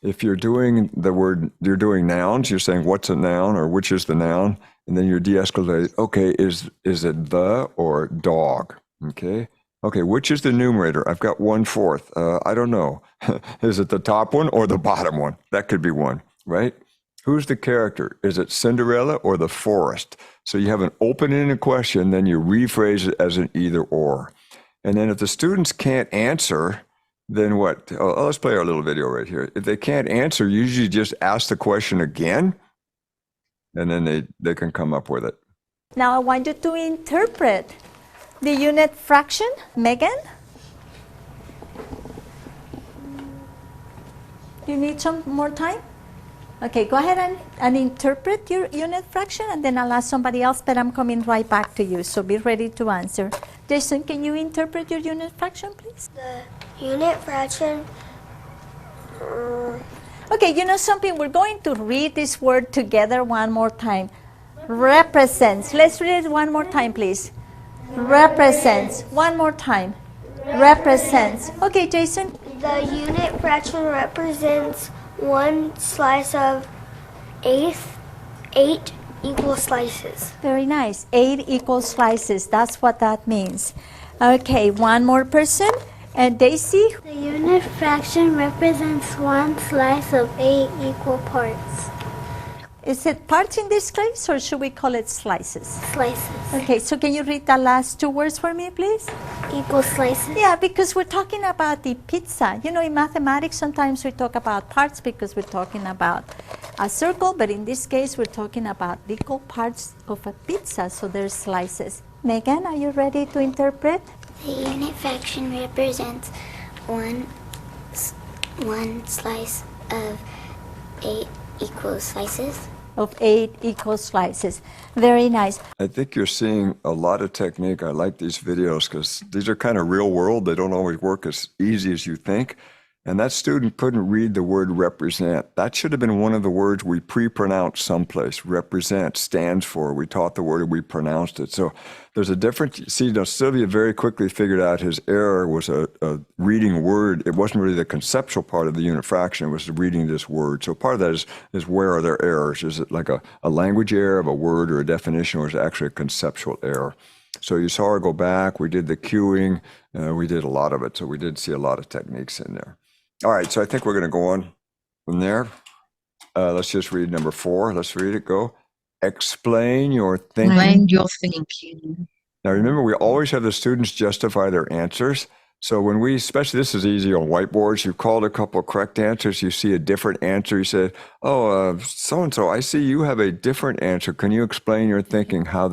[SPEAKER 1] If you're doing you're doing nouns, you're saying what's a noun or which is the noun, and then you're de-escalate. Okay, is it the or dog? Okay, which is the numerator? I've got 1/4. I don't know. Is it the top one or the bottom one? That could be one, right? Who's the character? Is it Cinderella or the forest? So you have an open-ended question, then you rephrase it as an either or. And then if the students can't answer, then what? Oh, let's play our little video right here. If they can't answer, you usually just ask the question again, and then they can come up with it.
[SPEAKER 8] Now I want you to interpret the unit fraction. Megan? You need some more time? Okay, go ahead and interpret your unit fraction, and then I'll ask somebody else, but I'm coming right back to you, so be ready to answer. Jason, can you interpret your unit fraction, please?
[SPEAKER 14] The unit fraction.
[SPEAKER 8] Okay, you know something? We're going to read this word together one more time. Represents. Let's read it one more time, please. Represents. One more time. Represents. Okay, Jason.
[SPEAKER 14] The unit fraction represents 1 slice of 8 equal slices.
[SPEAKER 8] Very nice. 8 equal slices. That's what that means. Okay, one more person. And Daisy?
[SPEAKER 14] The unit fraction represents 1 slice of 8 equal parts.
[SPEAKER 8] Is it parts in this case, or should we call it slices?
[SPEAKER 14] Slices.
[SPEAKER 8] Okay, so can you read the last 2 words for me, please?
[SPEAKER 14] Equal slices.
[SPEAKER 8] Yeah, because we're talking about the pizza. You know, in mathematics, sometimes we talk about parts because we're talking about a circle, but in this case, we're talking about equal parts of a pizza, so there's slices. Megan, are you ready to interpret?
[SPEAKER 14] The unit fraction represents one slice of 8 equal slices.
[SPEAKER 8] Of 8 equal slices. Very nice.
[SPEAKER 1] I think you're seeing a lot of technique. I like these videos because these are kind of real world. They don't always work as easy as you think. And that student couldn't read the word represent. That should have been one of the words we pre-pronounced someplace. Represent stands for. We taught the word and we pronounced it. So there's a difference. See, now Sylvia very quickly figured out his error was a reading word. It wasn't really the conceptual part of the unit fraction. It was reading this word. So part of that is where are there errors? Is it like a language error of a word or a definition, or is it actually a conceptual error? So you saw her go back. We did the cueing. We did a lot of it. So we did see a lot of techniques in there. All right, so I think we're going to go on from there. Let's just read number 4. Let's read it. Go. Explain your thinking.
[SPEAKER 6] Explain your thinking.
[SPEAKER 1] Now, remember, we always have the students justify their answers. So when we, especially this is easy on whiteboards, you've called a couple of correct answers, you see a different answer, you say, oh, so-and-so, I see you have a different answer. Can you explain your thinking, how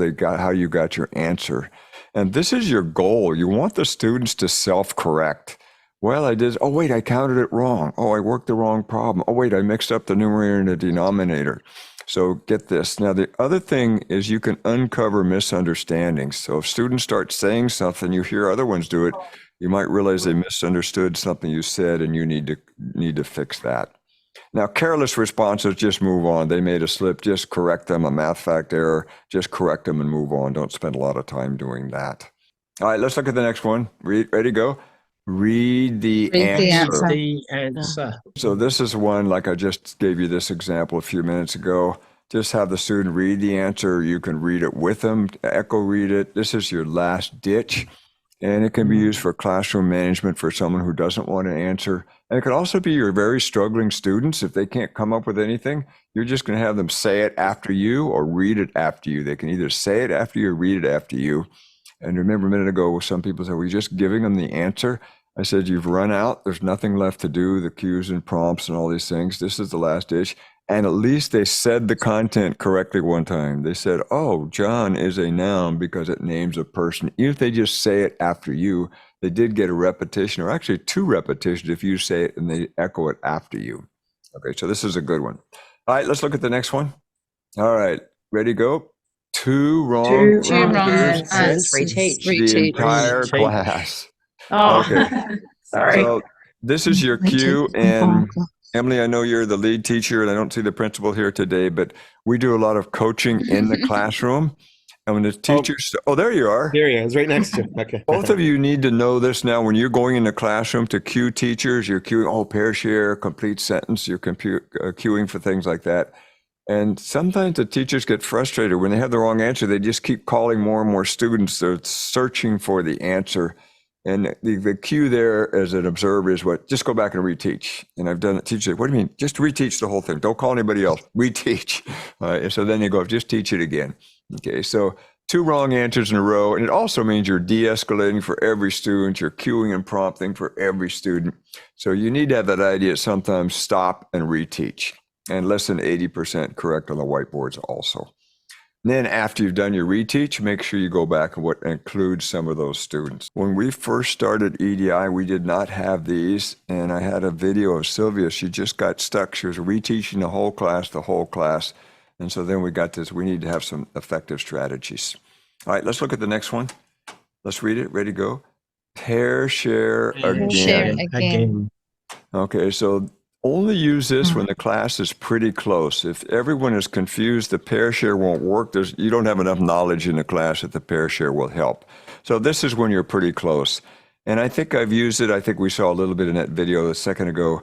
[SPEAKER 1] you got your answer? And this is your goal. You want the students to self-correct. Well, I did. Oh, wait, I counted it wrong. Oh, I worked the wrong problem. Oh, wait, I mixed up the numerator and the denominator. So get this. Now, the other thing is you can uncover misunderstandings. So if students start saying something, you hear other ones do it, you might realize they misunderstood something you said and you need to fix that. Now, careless responses, just move on. They made a slip, just correct them. A math fact error, just correct them and move on. Don't spend a lot of time doing that. All right, let's look at the next one. Ready, go. Read the answer.
[SPEAKER 13] The answer.
[SPEAKER 1] So this is one, like I just gave you this example a few minutes ago. Just have the student read the answer. You can read it with them, echo read it. This is your last ditch. And it can be used for classroom management for someone who doesn't want to answer. And it can also be your very struggling students. If they can't come up with anything, you're just going to have them say it after you or read it after you. They can either say it after you or read it after you. And remember a minute ago, some people said, we're just giving them the answer. I said, you've run out. There's nothing left to do, the cues and prompts and all these things. This is the last ditch. And at least they said the content correctly one time. They said, oh, John is a noun because it names a person. Even if they just say it after you, they did get a repetition, or actually 2 repetitions if you say it and they echo it after you. Okay, so this is a good one. All right, let's look at the next one. All right, ready, go. 2 wrong
[SPEAKER 13] answers.
[SPEAKER 7] Reteach.
[SPEAKER 1] The entire class.
[SPEAKER 7] Oh,
[SPEAKER 1] Okay.
[SPEAKER 7] sorry.
[SPEAKER 1] So this is your cue, and Emily, I know you're the lead teacher, and I don't see the principal here today, but we do a lot of coaching in the classroom. And when the teachers, oh, there you are.
[SPEAKER 3] Here he is, right next to you. Okay.
[SPEAKER 1] Both of you need to know this now. When you're going in the classroom to cue teachers, you're queuing, pair share, complete sentence, you're queuing for things like that. And sometimes the teachers get frustrated when they have the wrong answer. They just keep calling more and more students. They're searching for the answer. And the cue there as an observer is what, just go back and reteach. And I've done it. Teachers say, what do you mean? Just reteach the whole thing. Don't call anybody else. Reteach. So then they go, just teach it again. Okay, so 2 wrong answers in a row. And it also means you're de-escalating for every student. You're cueing and prompting for every student. So you need to have that idea sometimes stop and reteach. And less than 80% correct on the whiteboards also. And then after you've done your reteach, make sure you go back and include some of those students. When we first started EDI, we did not have these. And I had a video of Sylvia. She just got stuck. She was reteaching the whole class. And so then we got this. We need to have some effective strategies. All right, let's look at the next one. Let's read it. Ready, go. Pair share again.
[SPEAKER 13] Share again.
[SPEAKER 1] Okay, so only use this when the class is pretty close. If everyone is confused, the pair share won't work. You don't have enough knowledge in the class that the pair share will help. So this is when you're pretty close. And I think I've used it. I think we saw a little bit in that video a second ago.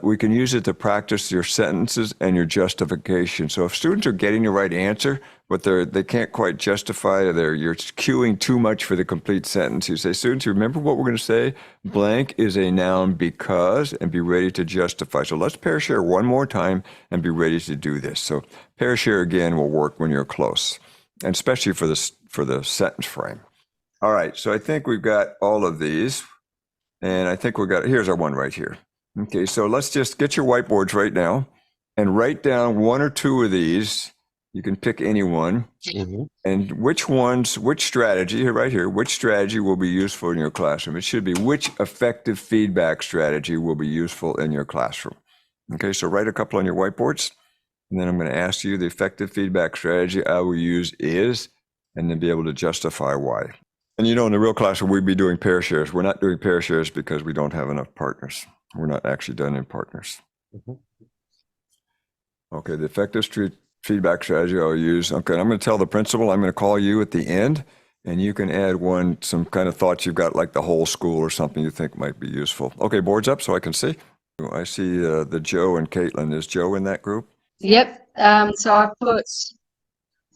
[SPEAKER 1] We can use it to practice your sentences and your justification. So if students are getting the right answer, but they can't quite justify, you're queuing too much for the complete sentence. You say, students, remember what we're going to say? Blank is a noun because, and be ready to justify. So let's pair share one more time and be ready to do this. So pair share again will work when you're close, and especially for the sentence frame. All right, so I think we've got all of these, and I think here's our one right here. Okay, so let's just get your whiteboards right now and write down 1 or 2 of these You can pick any one.
[SPEAKER 3] Mhm.
[SPEAKER 1] And which strategy, right here, which strategy will be useful in your classroom? It should be which effective feedback strategy will be useful in your classroom. Okay, so write a couple on your whiteboards. And then I'm going to ask you the effective feedback strategy I will use is, and then be able to justify why. And in the real classroom, we'd be doing pair shares. We're not doing pair shares because we don't have enough partners. We're not actually done in partners.
[SPEAKER 3] Mhm.
[SPEAKER 1] Okay, the effective feedback strategy I'll use. Okay, I'm going to tell the principal, I'm going to call you at the end, and you can add some kind of thoughts you've got, like the whole school or something you think might be useful. Okay, boards up so I can see. I see the Joe and Caitlin. Is Joe in that group?
[SPEAKER 15] Yep. So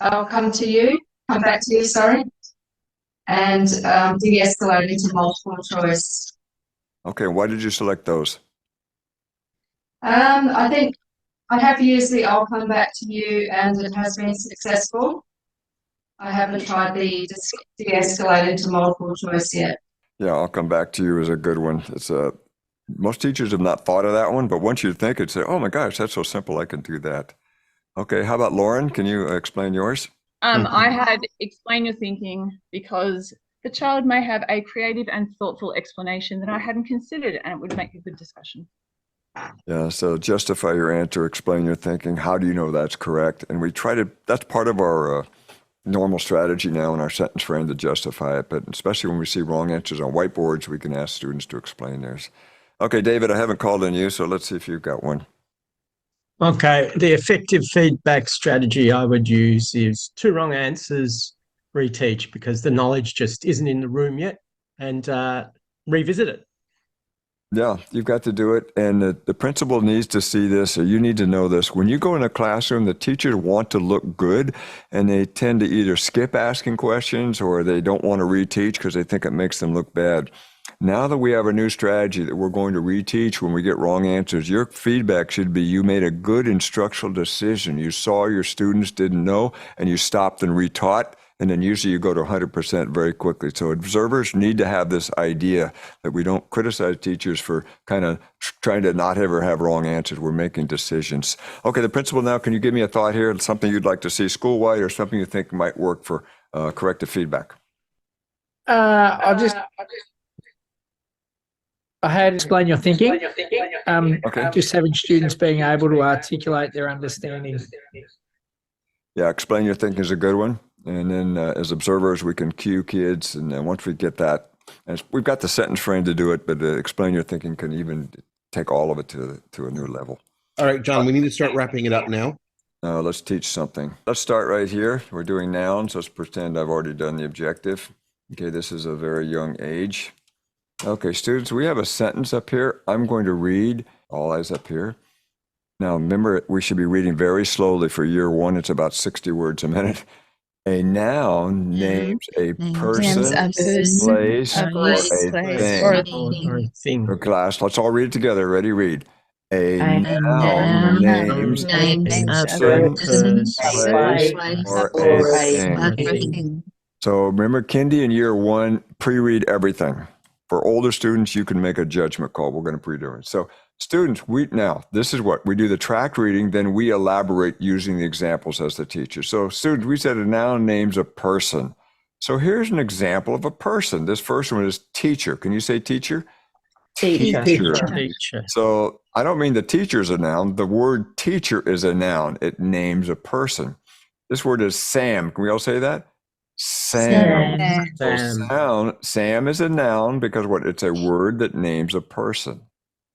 [SPEAKER 15] I'll come back to you, sorry, and de-escalate into multiple choice.
[SPEAKER 1] Okay, why did you select those?
[SPEAKER 15] I think I have used the I'll come back to you and it has been successful. I haven't tried the de-escalate into multiple choice yet.
[SPEAKER 1] Yeah, I'll come back to you is a good one. It's most teachers have not thought of that one, but once you think it, say, oh my gosh, that's so simple, I can do that. Okay, how about Lauren? Can you explain yours?
[SPEAKER 9] I had explain your thinking because the child may have a creative and thoughtful explanation that I hadn't considered, and it would make a good discussion.
[SPEAKER 1] Yeah, so justify your answer, explain your thinking. How do you know that's correct? And we try to, that's part of our normal strategy now in our sentence frame to justify it, but especially when we see wrong answers on whiteboards, we can ask students to explain theirs. Okay, David, I haven't called on you, so let's see if you've got one.
[SPEAKER 13] Okay, the effective feedback strategy I would use is 2 wrong answers, reteach, because the knowledge just isn't in the room yet, and revisit it.
[SPEAKER 1] Yeah, you've got to do it. And the principal needs to see this, or you need to know this. When you go in a classroom, the teachers want to look good, and they tend to either skip asking questions or they don't want to reteach because they think it makes them look bad. Now that we have a new strategy that we're going to reteach when we get wrong answers, your feedback should be you made a good instructional decision. You saw your students didn't know, and you stopped and retaught. And then usually you go to 100% very quickly. So observers need to have this idea that we don't criticize teachers for kind of trying to not ever have wrong answers. We're making decisions. Okay, the principal now, can you give me a thought here? Something you'd like to see school-wide or something you think might work for corrective feedback?
[SPEAKER 16] I had explain your thinking.
[SPEAKER 1] Okay.
[SPEAKER 16] Just having students being able to articulate their understanding.
[SPEAKER 1] Yeah, explain your thinking is a good one. And then as observers, we can cue kids. And then once we get that, and we've got the sentence frame to do it, but explain your thinking can even take all of it to a new level.
[SPEAKER 3] All right, John, we need to start wrapping it up now.
[SPEAKER 1] Let's teach something. Let's start right here. We're doing nouns. Let's pretend I've already done the objective. Okay, this is a very young age. Okay, students, we have a sentence up here. I'm going to read, all eyes up here. Now, remember, we should be reading very slowly for year 1. It's about 60 words a minute. A noun names a person, place, or a thing. For class, let's all read it together. Ready? Read. A noun names a person, place, or a thing. So remember, kindy in year 1, pre-read everything. For older students, you can make a judgment call. We're going to pre-do it. So students, now, this is what we do, the track reading, then we elaborate using the examples as the teacher. So students, we said a noun names a person. So here's an example of a person. This first one is teacher. Can you say teacher? Teacher. So I don't mean the teacher is a noun. The word teacher is a noun. It names a person. This word is Sam. Can we all say that? Sam. So Sam is a noun because what? It's a word that names a person.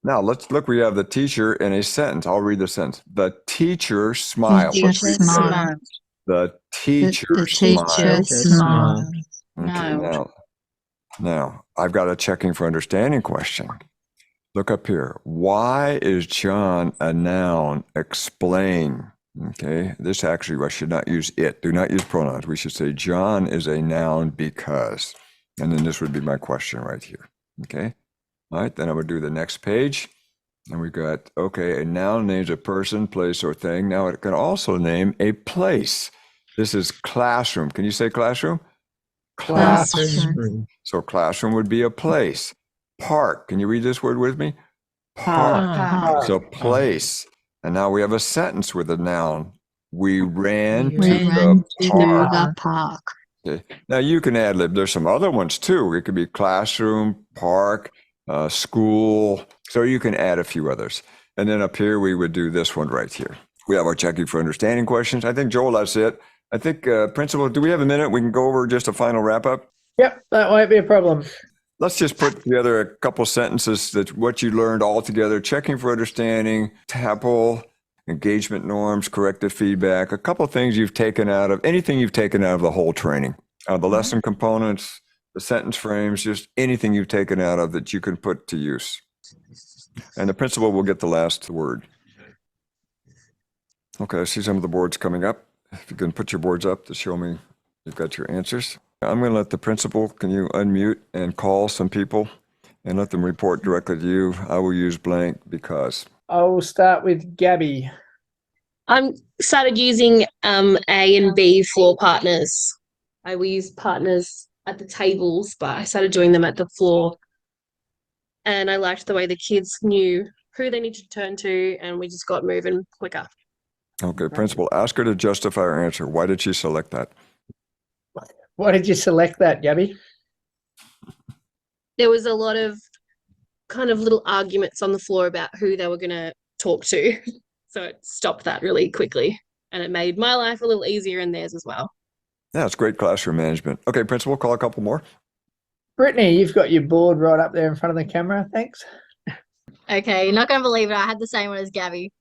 [SPEAKER 1] Now let's look. We have the teacher in a sentence. I'll read the sentence. The teacher smiled. The teacher smiled. Okay, now I've got a checking for understanding question. Look up here. Why is John a noun? Explain. Okay, this actually, I should not use it. Do not use pronouns. We should say John is a noun because, and then this would be my question right here. Okay, all right, then I would do the next page. And we got, okay, a noun names a person, place, or thing. Now it can also name a place. This is classroom. Can you say classroom? Classroom. So classroom would be a place. Park. Can you read this word with me? Park. So place. And now we have a sentence with a noun We ran to
[SPEAKER 6] We ran
[SPEAKER 1] the
[SPEAKER 6] to
[SPEAKER 1] park.
[SPEAKER 6] the park.
[SPEAKER 1] Okay. Now you can ad lib. There's some other ones too. It could be classroom, park, school. So you can add a few others. And then up here, we would do this one right here. We have our checking for understanding questions. I think, Joel, that's it. I think, Principal, do we have a minute? We can go over just a final wrap up.
[SPEAKER 16] Yep, that won't be a problem.
[SPEAKER 1] Let's just put together a couple sentences that what you learned all together, checking for understanding, tapple, engagement norms, corrective feedback, a couple things you've taken out of, anything you've taken out of the whole training, the lesson components, the sentence frames, just anything you've taken out of that you can put to use. And the principal will get the last word. Okay, I see some of the boards coming up. If you can put your boards up to show me you've got your answers. I'm going to let the principal, can you unmute and call some people and let them report directly to you? I will use blank because.
[SPEAKER 16] I'll start with Gabby.
[SPEAKER 17] Started using A and B floor partners. I will use partners at the tables, but I started doing them at the floor. And I liked the way the kids knew who they needed to turn to, and we just got moving quicker.
[SPEAKER 1] Okay, principal, ask her to justify her answer. Why did she select that?
[SPEAKER 16] Why did you select that, Gabby?
[SPEAKER 17] There was a lot of kind of little arguments on the floor about who they were going to talk to. So it stopped that really quickly, and it made my life a little easier and theirs as well.
[SPEAKER 1] Yeah, it's great classroom management. Okay, principal, call a couple more.
[SPEAKER 16] Brittany, you've got your board right up there in front of the camera. Thanks.
[SPEAKER 18] Okay, you're not going to believe it. I had the same one as Gabby.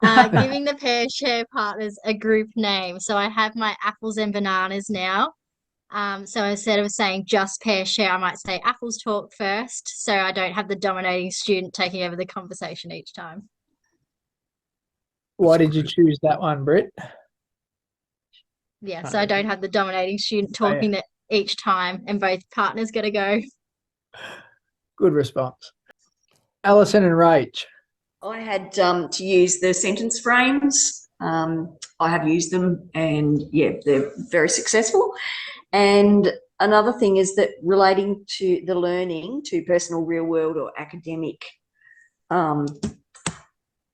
[SPEAKER 18] Giving the pair share partners a group name. So I have my apples and bananas now. So instead of saying just pair share, I might say apples talk first. So I don't have the dominating student taking over the conversation each time.
[SPEAKER 16] Why did you choose that one, Britt?
[SPEAKER 18] Yeah, so I don't have the dominating student talking each time, and both partners got to go.
[SPEAKER 16] Good response. Alison and Rach.
[SPEAKER 19] I had to use the sentence frames. I have used them, and yeah, they're very successful. And another thing is that relating to the learning to personal, real world or academic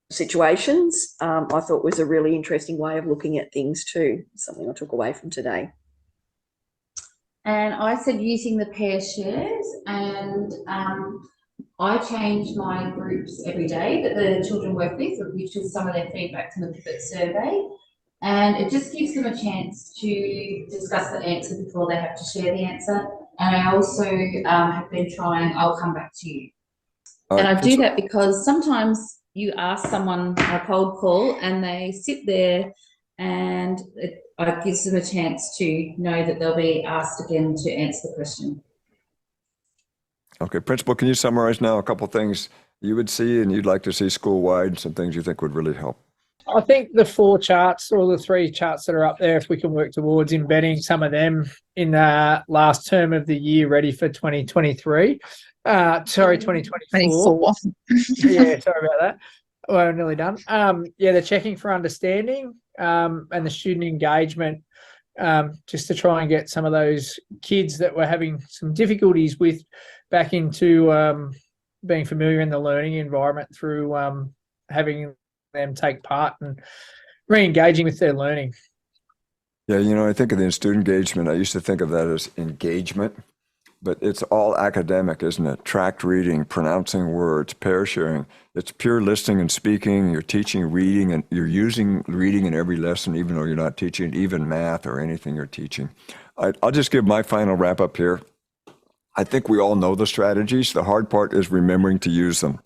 [SPEAKER 19] situations, I thought was a really interesting way of looking at things too. Something I took away from today.
[SPEAKER 20] And I said using the pair shares, and I change my groups every day that the children work with, which is some of their feedback from the Pivot survey. And it just gives them a chance to discuss the answer before they have to share the answer. And I also have been trying, I'll come back to you. And I do that because sometimes you ask someone a cold call and they sit there, and it gives them a chance to know that they'll be asked again to answer the question.
[SPEAKER 1] Okay, principal, can you summarize now a couple things you would see and you'd like to see school-wide, and some things you think would really help?
[SPEAKER 16] I think the 4 charts, or the 3 charts that are up there, if we can work towards embedding some of them in the last term of the year, ready for 2023. Sorry, 2024. Yeah, sorry about that. We're nearly done. Yeah, the checking for understanding and the student engagement, just to try and get some of those kids that were having some difficulties with back into being familiar in the learning environment through having them take part and re-engaging with their learning.
[SPEAKER 1] Yeah, you know, I think of the student engagement. I used to think of that as engagement, but it's all academic, isn't it? Tracked reading, pronouncing words, pair sharing. It's pure listening and speaking. You're teaching reading, and you're using reading in every lesson, even though you're not teaching even math or anything you're teaching. I'll just give my final wrap up here. I think we all know the strategies. The hard part is remembering to use them.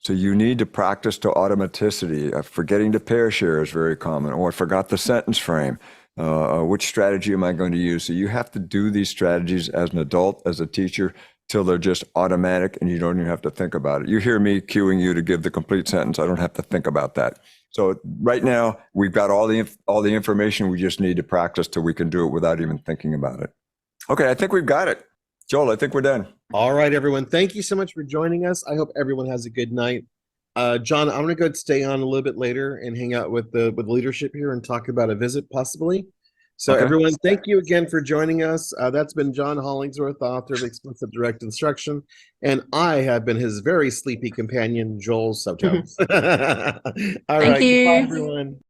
[SPEAKER 1] So you need to practice to automaticity. Forgetting to pair share is very common. Or I forgot the sentence frame. Which strategy am I going to use? So you have to do these strategies as an adult, as a teacher, till they're just automatic and you don't even have to think about it. You hear me cueing you to give the complete sentence. I don't have to think about that. So right now we've got all the information. We just need to practice till we can do it without even thinking about it. Okay, I think we've got it. Joel, I think we're done.
[SPEAKER 3] All right, everyone. Thank you so much for joining us. I hope everyone has a good night. John, I'm going to go stay on a little bit later and hang out with the leadership here and talk about a visit possibly. So
[SPEAKER 1] Okay.
[SPEAKER 3] Everyone, thank you again for joining us. That's been John Hollingsworth, author of Explicit Direct Instruction. And I have been his very sleepy companion, Joel Soto. All right,
[SPEAKER 19] Thank you.
[SPEAKER 3] goodbye, everyone.